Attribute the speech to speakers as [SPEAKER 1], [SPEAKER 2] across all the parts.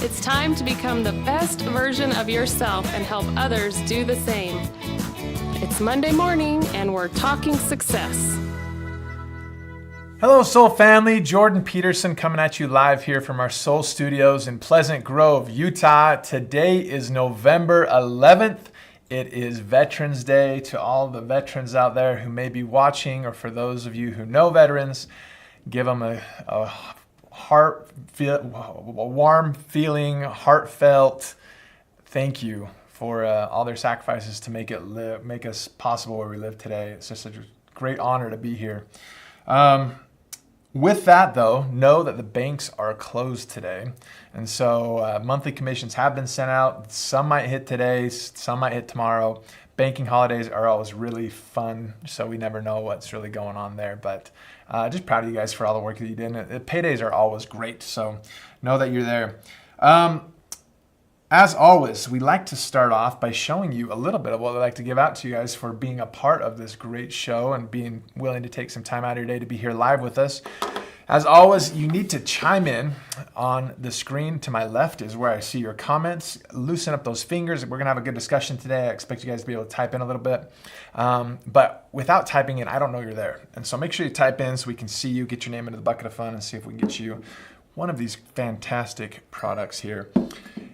[SPEAKER 1] It's time to become the best version of yourself and help others do the same. It's Monday morning and we're talking success.
[SPEAKER 2] Hello, Soul family. Jordan Peterson coming at you live here from our Soul Studios in Pleasant Grove, Utah. Today is November 11th. It is Veterans Day. To all the veterans out there who may be watching, or for those of you who know veterans, give them a warm feeling, heartfelt thank you for all their sacrifices to make us possible where we live today. It's just a great honor to be here. With that, though, know that the banks are closed today. And so monthly commissions have been sent out. Some might hit today, some might hit tomorrow. Banking holidays are always really fun, so we never know what's really going on there. But just proud of you guys for all the work that you did. And paydays are always great, so know that you're there. As always, we like to start off by showing you a little bit of what we like to give out to you guys for being a part of this great show and being willing to take some time out of your day to be here live with us. As always, you need to chime in. On the screen to my left is where I see your comments. Loosen up those fingers. We're going to have a good discussion today. I expect you guys to be able to type in a little bit. But without typing in, I don't know you're there. And so make sure you type in so we can see you, get your name into the bucket of fun, and see if we can get you one of these fantastic products here.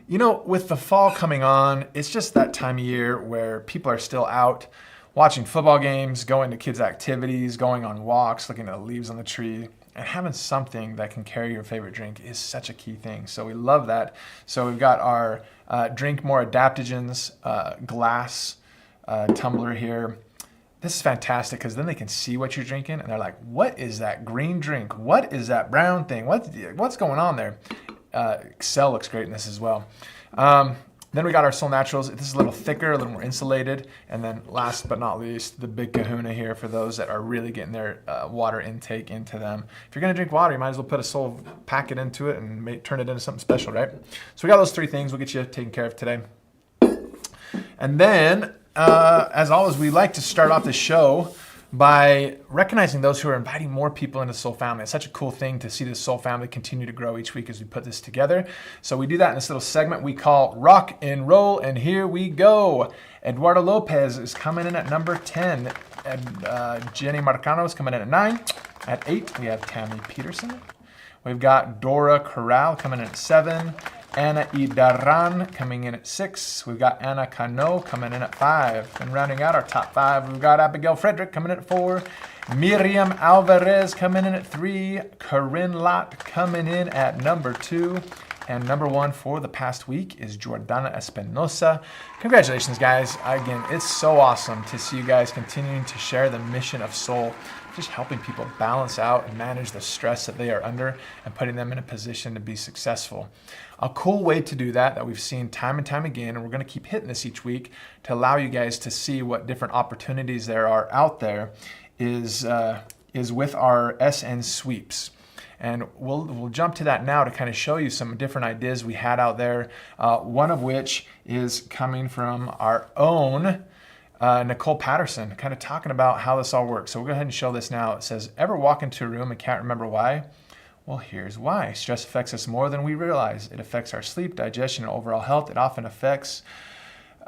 [SPEAKER 2] You know, with the fall coming on, it's just that time of year where people are still out watching football games, going to kids' activities, going on walks, looking at the leaves on the tree, and having something that can carry your favorite drink is such a key thing. So we love that. So we've got our Drink More Adaptogens glass tumbler here. This is fantastic because then they can see what you're drinking and they're like, what is that green drink? What is that brown thing? What's going on there? Excel looks great in this as well. Then we got our Soul Naturals. This is a little thicker, a little more insulated. And then last but not least, the Big Kahuna here for those that are really getting their water intake into them. If you're going to drink water, you might as well put a Soul packet into it and turn it into something special, right? So we got those three things we'll get you taken care of today. And then, as always, we like to start off the show by recognizing those who are inviting more people into the Soul family. It's such a cool thing to see the Soul family continue to grow each week as we put this together. So we do that in this little segment we call Rock and Roll, and here we go. Eduardo Lopez is coming in at number 10. Jenny Marcano is coming in at 9. At 8, we have Tammy Peterson. We've got Dora Corral coming in at 7. Anna Idaran coming in at 6. We've got Anna Cano coming in at 5. And rounding out our top 5, we've got Abigail Frederick coming in at 4. Miriam Alvarez coming in at 3. Corinne Lott coming in at number 2. And number 1 for the past week is Jordana Espinosa. Congratulations, guys. Again, it's so awesome to see you guys continuing to share the mission of Soul, just helping people balance out and manage the stress that they are under and putting them in a position to be successful. A cool way to do that we've seen time and time again, and we're going to keep hitting this each week to allow you guys to see what different opportunities there are out there, is with our SN sweeps. And we'll jump to that now to kind of show you some different ideas we had out there, one of which is coming from our own Nicole Patterson, kind of talking about how this all works. So we'll go ahead and show this now. It says, ever walk into a room and can't remember why? Well, here's why. Stress affects us more than we realize. It affects our sleep, digestion, and overall health. It often affects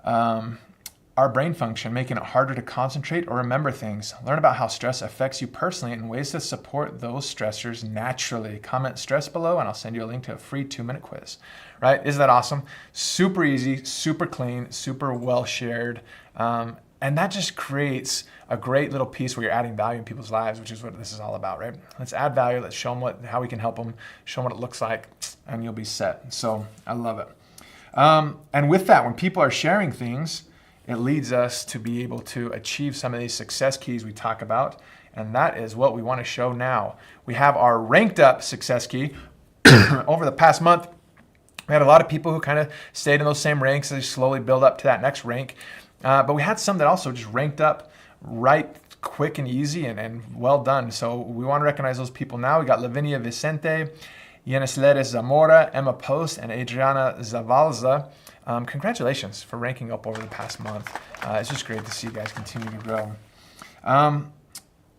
[SPEAKER 2] our brain function, making it harder to concentrate or remember things. Learn about how stress affects you personally and ways to support those stressors naturally. Comment stress below and I'll send you a link to a free 2-minute quiz. Right? Isn't that awesome? Super easy, super clean, super well shared. And that just creates a great little piece where you're adding value in people's lives, which is what this is all about, right? Let's add value. Let's show them how we can help them, show them what it looks like, and you'll be set. So I love it. And with that, when people are sharing things, it leads us to be able to achieve some of these success keys we talk about. And that is what we want to show now. We have our ranked up success key. Over the past month, we had a lot of people who kind of stayed in those same ranks as they slowly build up to that next rank. But we had some that also just ranked up right quick and easy and well done. So we want to recognize those people now. We got Lavinia Vicente, Yenisleres Zamora, Emma Post, and Adriana Zavalza. Congratulations for ranking up over the past month. It's just great to see you guys continue to grow.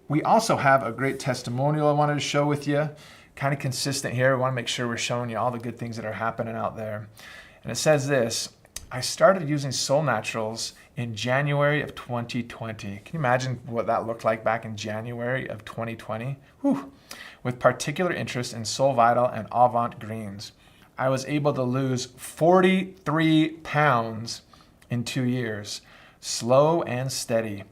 [SPEAKER 2] We also have a great testimonial I wanted to show with you. kind of consistent here. We want to make sure we're showing you all the good things that are happening out there. And it says this: I started using Soul Naturals in January of 2020. Can you imagine what that looked like back in January of 2020? Whew. With particular interest in Soul Vital and Avant Greens. I was able to lose 43 pounds in 2 years. Slow and steady.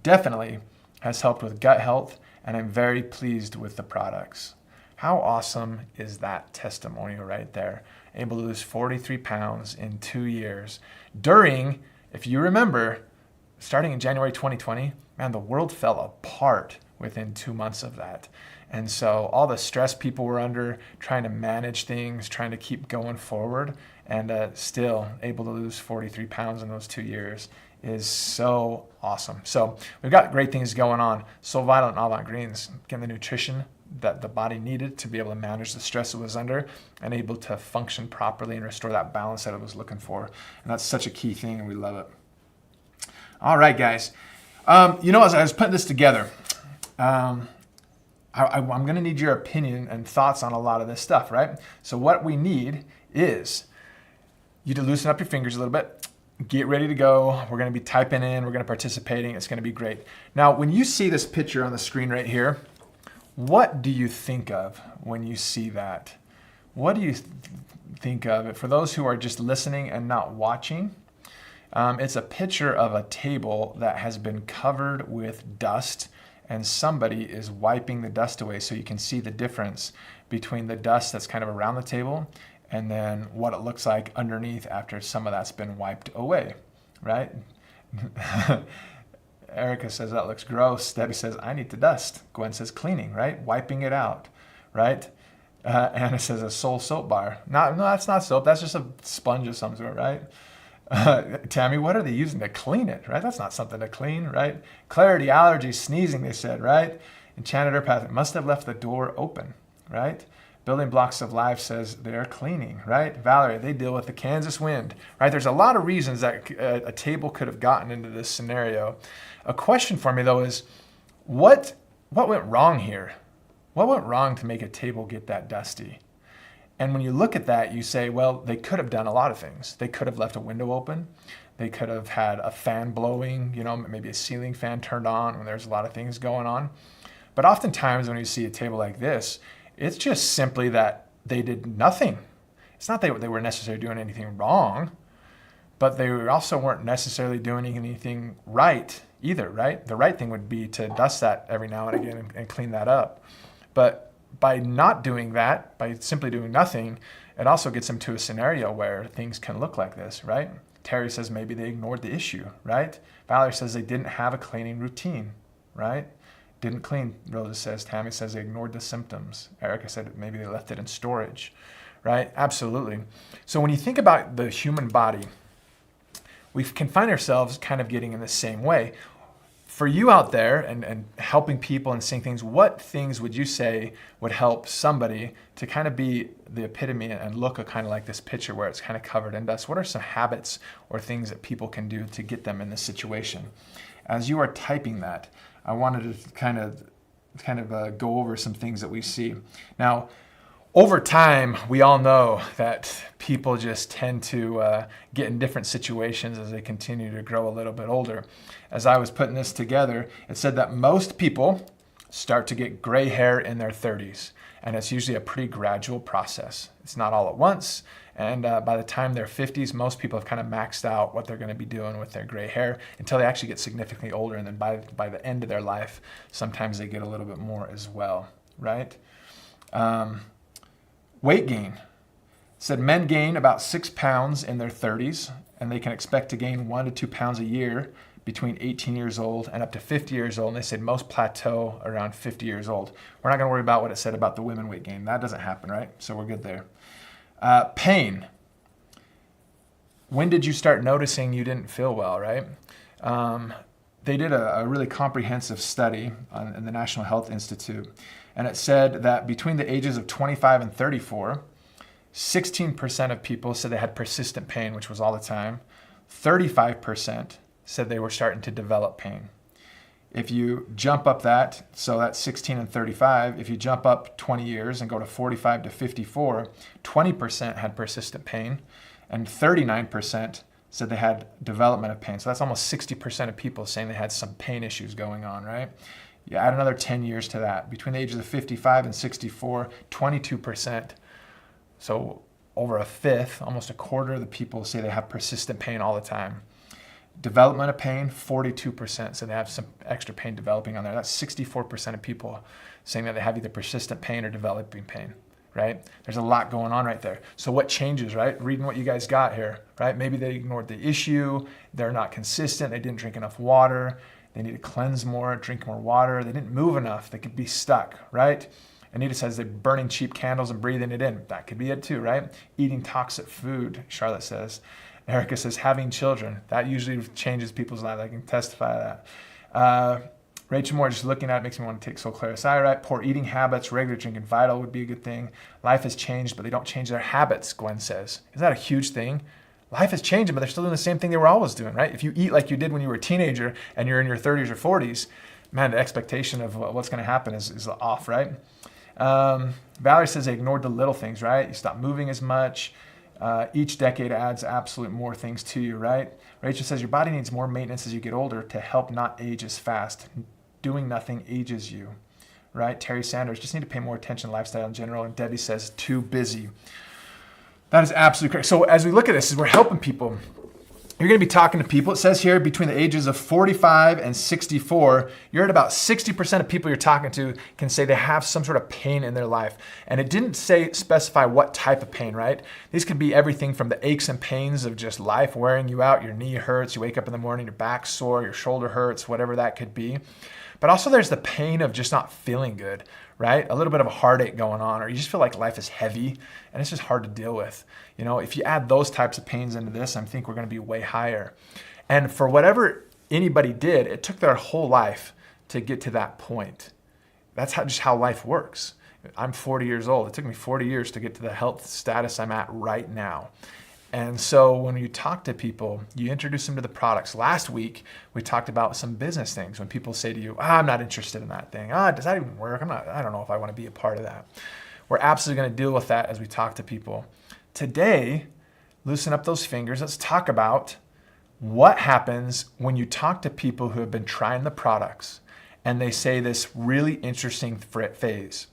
[SPEAKER 2] Definitely has helped with gut health, and I'm very pleased with the products. How awesome is that testimonial right there? Able to lose 43 pounds in 2 years. During, if you remember, starting in January 2020, man, the world fell apart within 2 months of that. And so all the stress people were under, trying to manage things, trying to keep going forward, and still able to lose 43 pounds in those 2 years is so awesome. So we've got great things going on. Soul Vital and Avant Greens, getting the nutrition that the body needed to be able to manage the stress it was under and able to function properly and restore that balance that it was looking for. And that's such a key thing, and we love it. All right, guys. As I was putting this together, I'm going to need your opinion and thoughts on a lot of this stuff, right? So what we need is you to loosen up your fingers a little bit. Get ready to go. We're going to be typing in. We're going to be participating. It's going to be great. Now, when you see this picture on the screen right here, what do you think of when you see that? What do you think of it? For those who are just listening and not watching, it's a picture of a table that has been covered with dust, and somebody is wiping the dust away, so you can see the difference between the dust that's kind of around the table and then what it looks like underneath after some of that's been wiped away, right? Erica says that looks gross. Debbie says, I need to dust. Gwen says cleaning, right? Wiping it out, right? Anna says a Soul soap bar. No, that's not soap. That's just a sponge of some sort, right? Tammy, what are they using to clean it, right? That's not something to clean, right? Clarity, allergy, sneezing, they said, right? Enchanted Earth must have left the door open, right? Building Blocks of Life says they're cleaning, right? Valerie, they deal with the Kansas wind, right? There's a lot of reasons that a table could have gotten into this scenario. A question for me, though, is what went wrong here? What went wrong to make a table get that dusty? And when you look at that, you say, well, they could have done a lot of things. They could have left a window open. They could have had a fan blowing, maybe a ceiling fan turned on when there's a lot of things going on. But oftentimes when you see a table like this, it's just simply that they did nothing. It's not that they were necessarily doing anything wrong, but they also weren't necessarily doing anything right either, right? The right thing would be to dust that every now and again and clean that up. But by not doing that, by simply doing nothing, it also gets them to a scenario where things can look like this, right? Terry says maybe they ignored the issue, right? Valerie says they didn't have a cleaning routine, right? Didn't clean, Rosa says. Tammy says they ignored the symptoms. Erica said maybe they left it in storage, right? Absolutely. So when you think about the human body, we can find ourselves kind of getting in the same way. For you out there and helping people and seeing things, what things would you say would help somebody to kind of be the epitome and look kind of like this picture where it's kind of covered in dust? What are some habits or things that people can do to get them in this situation? As you are typing that, I wanted to kind of go over some things that we see. Now, over time, we all know that people just tend to get in different situations as they continue to grow a little bit older. As I was putting this together, it said that most people start to get gray hair in their 30s, and it's usually a pretty gradual process. It's not all at once, and by the time they're 50s, most people have kind of maxed out what they're going to be doing with their gray hair until they actually get significantly older, and then by the end of their life, sometimes they get a little bit more as well, right? Weight gain. It said men gain about 6 pounds in their 30s, and they can expect to gain 1 to 2 pounds a year between 18 years old and up to 50 years old. And they said most plateau around 50 years old. We're not going to worry about what it said about the women weight gain. That doesn't happen, right? So we're good there. Pain. When did you start noticing you didn't feel well, right? They did a really comprehensive study in the National Health Institute, and it said that between the ages of 25 and 34, 16% of people said they had persistent pain, which was all the time. 35% said they were starting to develop pain. If you jump up that, so that's 16 and 35, if you jump up 20 years and go to 45 to 54, 20% had persistent pain and 39% said they had development of pain. So that's almost 60% of people saying they had some pain issues going on, right? You add another 10 years to that. Between the ages of 55 and 64, 22%. So over a fifth, almost a quarter of the people say they have persistent pain all the time. Development of pain, 42%, so they have some extra pain developing on there. That's 64% of people saying that they have either persistent pain or developing pain, right? There's a lot going on right there. So what changes, right? Reading what you guys got here, right? Maybe they ignored the issue, they're not consistent, they didn't drink enough water, they need to cleanse more, drink more water, they didn't move enough, they could be stuck, right? Anita says they're burning cheap candles and breathing it in. That could be it too, right? Eating toxic food, Charlotte says. Erica says having children. That usually changes people's lives. I can testify to that. Rachel Moore, just looking at it makes me want to take Solclarus. Poor eating habits, regular drinking Vital would be a good thing. Life has changed, but they don't change their habits, Gwen says. Isn't that a huge thing? Life is changing, but they're still doing the same thing they were always doing, right? If you eat like you did when you were a teenager and you're in your 30s or 40s, man, the expectation of what's going to happen is off, right? Valerie says they ignored the little things, right? You stop moving as much. Each decade adds absolute more things to you, right? Rachel says your body needs more maintenance as you get older to help not age as fast. Doing nothing ages you, right? Terry Sanders, just need to pay more attention to lifestyle in general. And Debbie says too busy. That is absolutely correct. So as we look at this, we're helping people. You're going to be talking to people. It says here between the ages of 45 and 64, you're at about 60% of people you're talking to can say they have some sort of pain in their life. And it didn't specify what type of pain, right? These could be everything from the aches and pains of just life wearing you out. Your knee hurts, you wake up in the morning, your back's sore, your shoulder hurts, whatever that could be. But also there's the pain of just not feeling good, right? A little bit of a heartache going on, or you just feel like life is heavy and it's just hard to deal with. You know, if you add those types of pains into this, I think we're going to be way higher. And for whatever anybody did, it took their whole life to get to that point. That's just how life works. I'm 40 years old. It took me 40 years to get to the health status I'm at right now. And so when you talk to people, you introduce them to the products. Last week, we talked about some business things. When people say to you, I'm not interested in that thing. Does that even work? I don't know if I want to be a part of that. We're absolutely going to deal with that as we talk to people. Today, loosen up those fingers. Let's talk about what happens when you talk to people who have been trying the products and they say this really interesting phrase.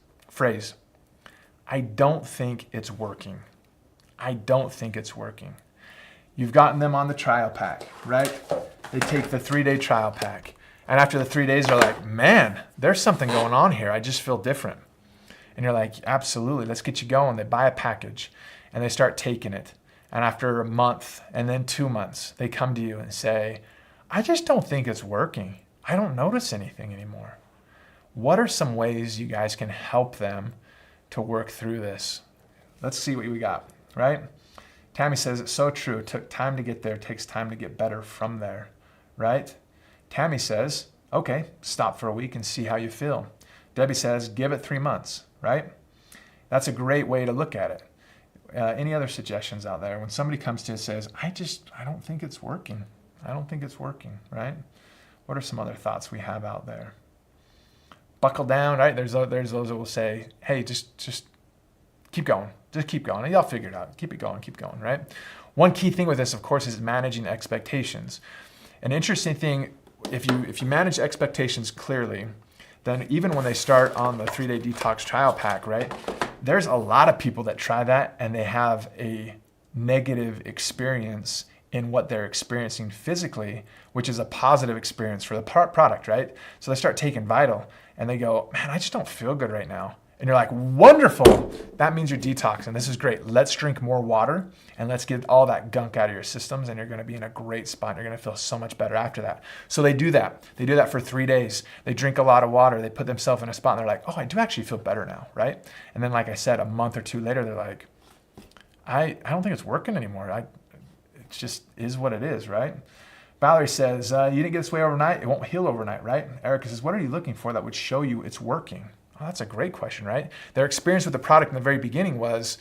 [SPEAKER 2] I don't think it's working. I don't think it's working. You've gotten them on the trial pack, right? They take the 3-day trial pack. And after the 3 days, they're like, man, there's something going on here. I just feel different. And you're like, absolutely, let's get you going. They buy a package and they start taking it. And after a month and then 2 months, they come to you and say, I just don't think it's working. I don't notice anything anymore. What are some ways you guys can help them to work through this? Let's see what we got. Right? Tammy says it's so true. It took time to get there. It takes time to get better from there. Right? Tammy says, okay, stop for a week and see how you feel. Debbie says, give it 3 months. Right? That's a great way to look at it. Any other suggestions out there? When somebody comes to you and says, I don't think it's working. I don't think it's working. Right? What are some other thoughts we have out there? Buckle down. Right? There's those that will say, hey, just keep going. Just keep going. Y'all figure it out. Keep it going, right? One key thing with this, of course, is managing expectations. An interesting thing, if you manage expectations clearly, then even when they start on the 3-day detox trial pack, right, there's a lot of people that try that and they have a negative experience in what they're experiencing physically, which is a positive experience for the product, right? So they start taking Vital and they go, man, I just don't feel good right now. And you're like, wonderful. That means you're detoxing. This is great. Let's drink more water and let's get all that gunk out of your systems and you're going to be in a great spot. You're going to feel so much better after that. So they do that. They do that for 3 days. They drink a lot of water. They put themselves in a spot and they're like, oh, I do actually feel better now, right? And then, like I said, a month or two later, they're like, I don't think it's working anymore. It just is what it is, right? Valerie says, you didn't get this way overnight. It won't heal overnight, right? Erica says, what are you looking for that would show you it's working? Oh, that's a great question, right? Their experience with the product in the very beginning was,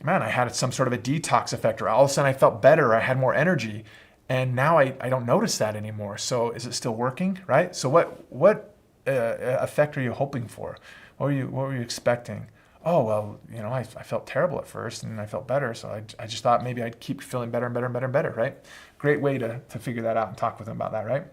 [SPEAKER 2] man, I had some sort of a detox effect, or all of a sudden I felt better, or I had more energy. And now I don't notice that anymore. So is it still working, right? So what effect are you hoping for? What were you expecting? Oh, well, I felt terrible at first and I felt better. So I just thought maybe I'd keep feeling better and better and better and better, right? Great way to figure that out and talk with them about that, right?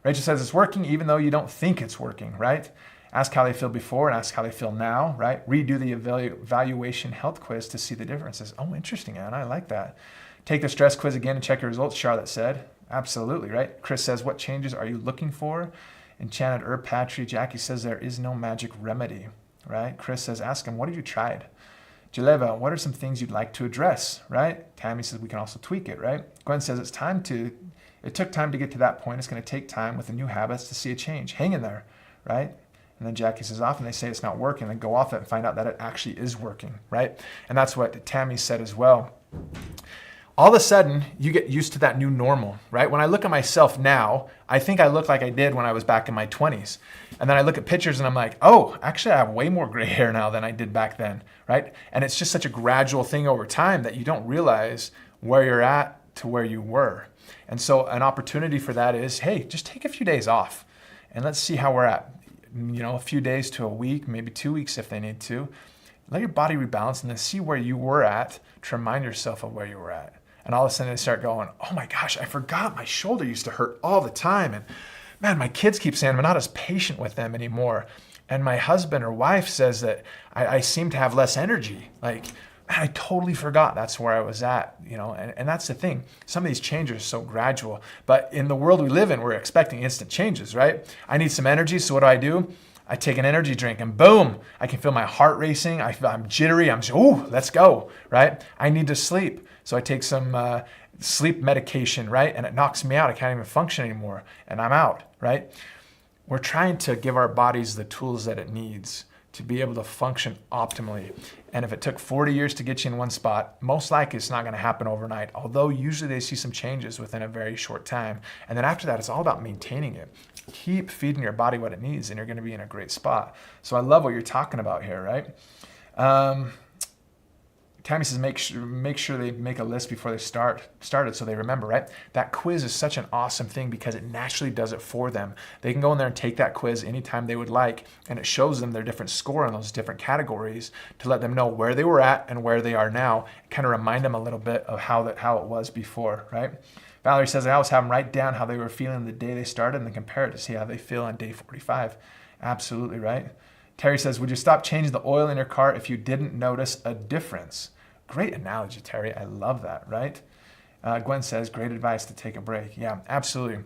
[SPEAKER 2] Rachel says it's working even though you don't think it's working, right? Ask how they feel before and ask how they feel now, right? Redo the evaluation health quiz to see the differences. Oh, interesting, Anna. I like that. Take the stress quiz again and check your results, Charlotte said. Absolutely, right? Chris says, what changes are you looking for? Enchanted Herb Patry. Jackie says there is no magic remedy, right? Chris says, ask him, what have you tried? Jaleva, what are some things you'd like to address, right? Tammy says we can also tweak it, right? Gwen says it took time to get to that point. It's going to take time with the new habits to see a change. Hang in there, right? And then Jackie says, often they say it's not working, then go off it and find out that it actually is working, right? And that's what Tammy said as well. All of a sudden, you get used to that new normal, right? When I look at myself now, I think I look like I did when I was back in my 20s. And then I look at pictures and I'm like, oh, actually I have way more gray hair now than I did back then, right? And it's just such a gradual thing over time that you don't realize where you're at to where you were. And so an opportunity for that is, hey, just take a few days off and let's see how we're at. A few days to a week, maybe 2 weeks if they need to. Let your body rebalance and then see where you were at to remind yourself of where you were at. And all of a sudden they start going, oh my gosh, I forgot my shoulder used to hurt all the time. And man, my kids keep saying I'm not as patient with them anymore. And my husband or wife says that I seem to have less energy. Like, man, I totally forgot that's where I was at, and that's the thing. Some of these changes are so gradual, but in the world we live in, we're expecting instant changes, right? I need some energy, so what do? I take an energy drink and boom, I can feel my heart racing. I'm jittery. Let's go, right? I need to sleep. So I take some sleep medication, right? And it knocks me out. I can't even function anymore and I'm out, right? We're trying to give our bodies the tools that it needs to be able to function optimally. And if it took 40 years to get you in one spot, most likely it's not going to happen overnight, although usually they see some changes within a very short time. And then after that, it's all about maintaining it. Keep feeding your body what it needs and you're going to be in a great spot. So I love what you're talking about here, right? Tammy says make sure they make a list before they started so they remember, right? That quiz is such an awesome thing because it naturally does it for them. They can go in there and take that quiz anytime they would like, and it shows them their different score in those different categories to let them know where they were at and where they are now, kind of remind them a little bit of how it was before, right? Valerie says, I always have them write down how they were feeling the day they started and then compare it to see how they feel on day 45. Absolutely, right? Terry says, would you stop changing the oil in your car if you didn't notice a difference? Great analogy, Terry. I love that, right? Gwen says, great advice to take a break. Yeah, absolutely.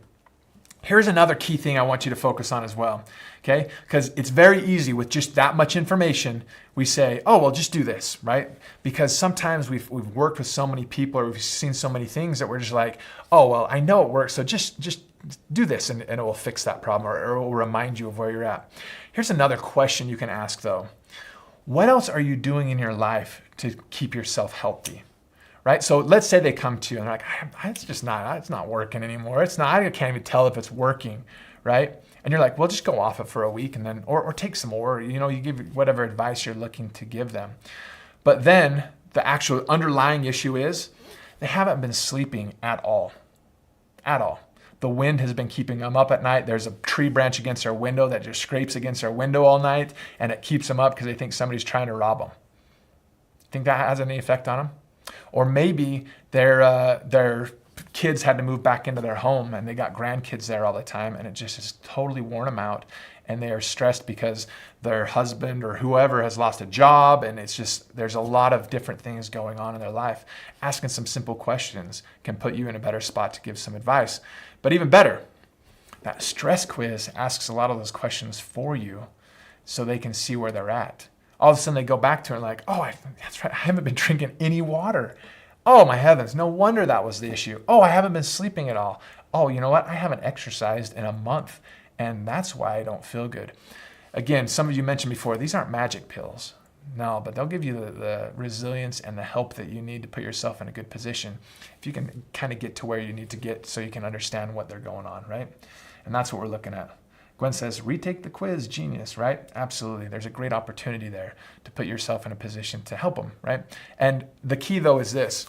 [SPEAKER 2] Here's another key thing I want you to focus on as well, okay? Because it's very easy with just that much information. We say, oh, well, just do this, right? Because sometimes we've worked with so many people or we've seen so many things that we're just like, oh, well, I know it works, so just do this and it will fix that problem or it will remind you of where you're at. Here's another question you can ask though. What else are you doing in your life to keep yourself healthy? Right? So let's say they come to you and they're like, it's not working anymore. I can't even tell if it's working, right? And you're like, well, just go off it for a week and then, or take some more, you give whatever advice you're looking to give them. But then the actual underlying issue is they haven't been sleeping at all. The wind has been keeping them up at night. There's a tree branch against their window that just scrapes against their window all night and it keeps them up because they think somebody's trying to rob them. Think that has any effect on them? Or maybe their kids had to move back into their home and they got grandkids there all the time and it just has totally worn them out and they are stressed because their husband or whoever has lost a job and it's just, there's a lot of different things going on in their life. Asking some simple questions can put you in a better spot to give some advice. But even better, that stress quiz asks a lot of those questions for you so they can see where they're at. All of a sudden they go back to it like, oh, that's right, I haven't been drinking any water. Oh, my heavens, no wonder that was the issue. Oh, I haven't been sleeping at all. Oh, you know what? I haven't exercised in a month, and that's why I don't feel good. Again, some of you mentioned before, these aren't magic pills. No, but they'll give you the resilience and the help that you need to put yourself in a good position if you can kind of get to where you need to get so you can understand what they're going on, right? And that's what we're looking at. Gwen says, retake the quiz, genius, right? Absolutely. There's a great opportunity there to put yourself in a position to help them, right? And the key, though, is this.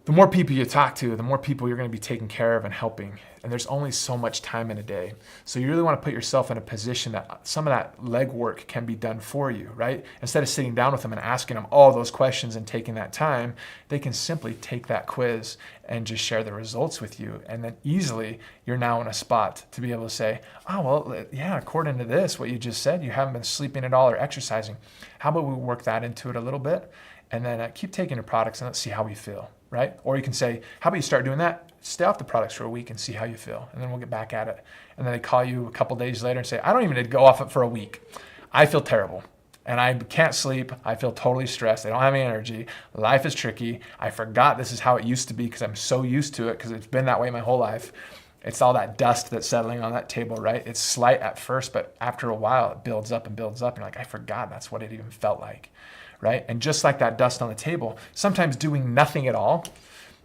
[SPEAKER 2] the more people you talk to, the more people you're going to be taking care of and helping. And there's only so much time in a day. So you really want to put yourself in a position that some of that legwork can be done for you, right? Instead of sitting down with them and asking them all those questions and taking that time, they can simply take that quiz and just share the results with you. And then easily you're now in a spot to be able to say, oh, well, yeah, according to this, what you just said, you haven't been sleeping at all or exercising. How about we work that into it a little bit? And then keep taking your products and let's see how we feel, right? Or you can say, how about you start doing that? Stay off the products for a week and see how you feel. And then we'll get back at it. And then they call you a couple days later and say, I don't even need to go off it for a week. I feel terrible. And I can't sleep. I feel totally stressed. I don't have any energy. Life is tricky. I forgot this is how it used to be because I'm so used to it because it's been that way my whole life. It's all that dust that's settling on that table, right? It's slight at first, but after a while it builds up and builds up. And you're like, I forgot that's what it even felt like. Right? And just like that dust on the table, sometimes doing nothing at all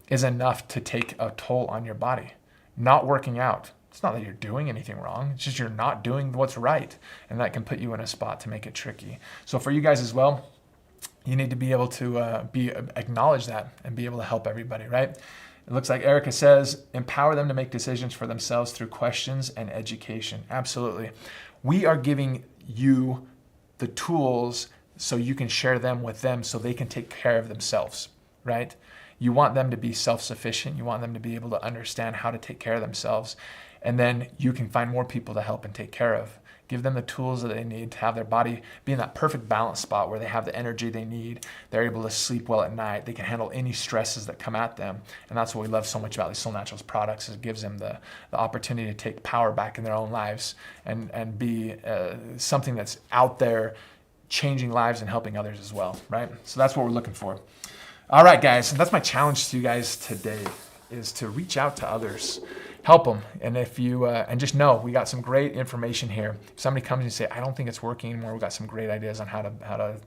[SPEAKER 2] is enough to take a toll on your body. Not working out. It's not that you're doing anything wrong. It's just you're not doing what's right. And that can put you in a spot to make it tricky. So for you guys as well, you need to be able to acknowledge that and be able to help everybody, right? It looks like Erica says, empower them to make decisions for themselves through questions and education. Absolutely. We are giving you the tools so you can share them with them so they can take care of themselves, right? You want them to be self-sufficient. You want them to be able to understand how to take care of themselves. And then you can find more people to help and take care of. Give them the tools that they need to have their body be in that perfect balance spot where they have the energy they need. They're able to sleep well at night. They can handle any stresses that come at them. And that's what we love so much about these Soul Naturals products is it gives them the opportunity to take power back in their own lives and be something that's out there changing lives and helping others as well, right? So that's what we're looking for. All right, guys, that's my challenge to you guys today is to reach out to others, help them. And if you, and just know, we got some great information here. If somebody comes and say, I don't think it's working anymore, we got some great ideas on how to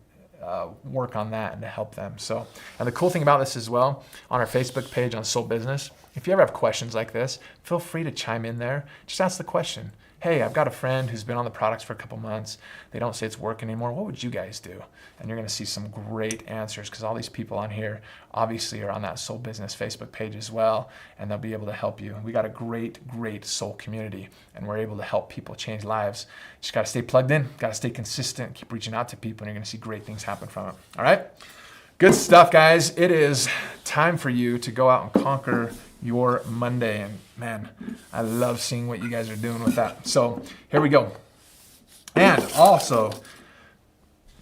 [SPEAKER 2] work on that and to help them. So, and the cool thing about this as well, on our Facebook page on Soul Business, if you ever have questions like this, feel free to chime in there. Just ask the question. Hey, I've got a friend who's been on the products for a couple months. They don't say it's working anymore. What would you guys do? And you're going to see some great answers because all these people on here obviously are on that Soul Business Facebook page as well, and they'll be able to help you. We got a great, great soul community, and we're able to help people change lives. Just got to stay plugged in, got to stay consistent, keep reaching out to people, and you're going to see great things happen from it. All right? Good stuff, guys. It is time for you to go out and conquer your Monday. And man, I love seeing what you guys are doing with that. So here we go. And also,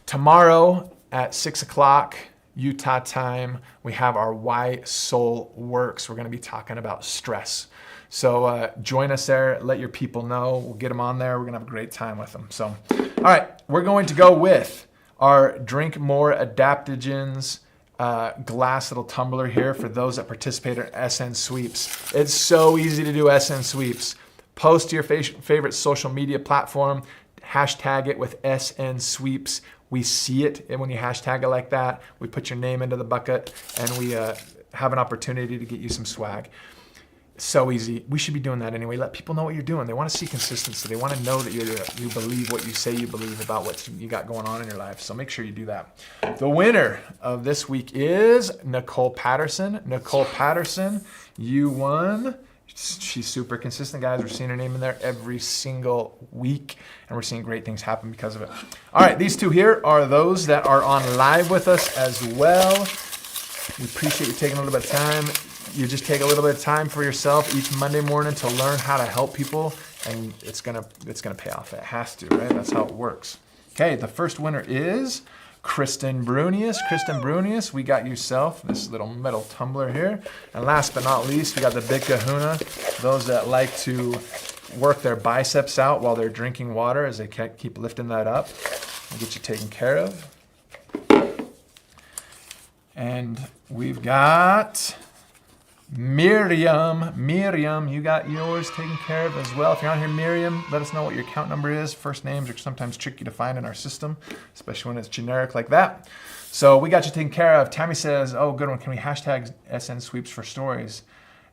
[SPEAKER 2] tomorrow at 6 o'clock Utah time, we have our Why Soul Works. We're going to be talking about stress. So join us there. Let your people know. We'll get them on there. We're going to have a great time with them. So, all right, we're going to go with our Drink More Adaptogens glass little tumbler here for those that participate in SN Sweeps. It's so easy to do SN Sweeps. Post to your favorite social media platform, hashtag it with SN Sweeps. We see it, and when you hashtag it like that, we put your name into the bucket, and we have an opportunity to get you some swag. So easy. We should be doing that anyway. Let people know what you're doing. They want to see consistency. They want to know that you believe what you say you believe about what you got going on in your life. So make sure you do that. The winner of this week is Nicole Patterson. Nicole Patterson, you won. She's super consistent, guys. We're seeing her name in there every single week, and we're seeing great things happen because of it. All right, these two here are those that are on live with us as well. We appreciate you taking a little bit of time. You just take a little bit of time for yourself each Monday morning to learn how to help people, and it's gonna pay off. It has to, right? That's how it works. Okay, the first winner is Kristen Brunius. Kristen Brunius, we got yourself this little metal tumbler here. And last but not least, we got the Big Kahuna. Those that like to work their biceps out while they're drinking water as they keep lifting that up. We'll get you taken care of. And we've got Miriam. Miriam, you got yours taken care of as well. If you're on here, Miriam, let us know what your account number is. First names are sometimes tricky to find in our system, especially when it's generic like that. So we got you taken care of. Tammy says, oh, good one. Can we hashtag SN Sweeps for stories?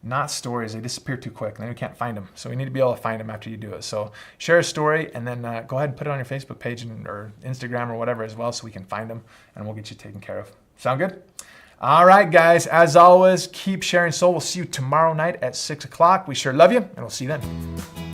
[SPEAKER 2] Not stories. They disappear too quick. Then we can't find them. So we need to be able to find them after you do it. So share a story and then go ahead and put it on your Facebook page or Instagram or whatever as well so we can find them and we'll get you taken care of. Sound good? All right, guys, as always, keep sharing soul. We'll see you tomorrow night at 6 o'clock. We sure love you, and we'll see you then.